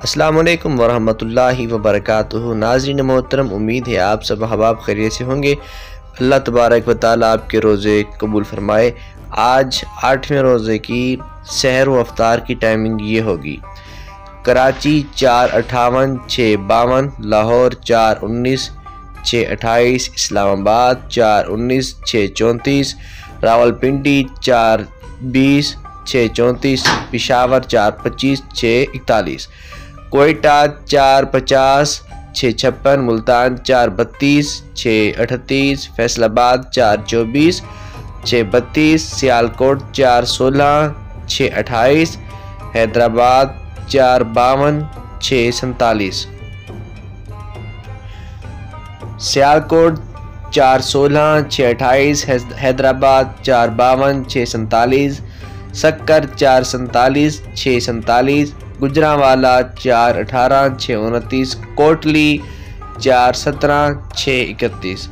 अस्सलाम वालेकुम वरहमतुल्लाहि वबरकातुहू। नाज़रीन मोहतरम, उम्मीद है आप सब हबाब खैरियत से होंगे। अल्लाह तबारक व तआला आपके रोज़े कबूल फरमाए। आज 8वें रोज़े की सहर व अफ्तार की टाइमिंग ये होगी: कराची 4:58 6:52, लाहौर 4:19 6:28, इस्लामाबाद 4:19 6:34, रावलपिंडी 4:20 6:34, पेशावर 4:25 6:41, कोयटा 4:50 6:56, मुल्तान 4:32 6:38, फैसलाबाद 4:24 6:32, सियालकोट 4:16 6:28, हैदराबाद 4:52 6:47, सियालकोट 4:16 6:28, हैदराबाद 4:52 6:47, सक्कर 4:47 6:47, गुजरांवाला 4:18 6:29, कोटली 4:17 6:31।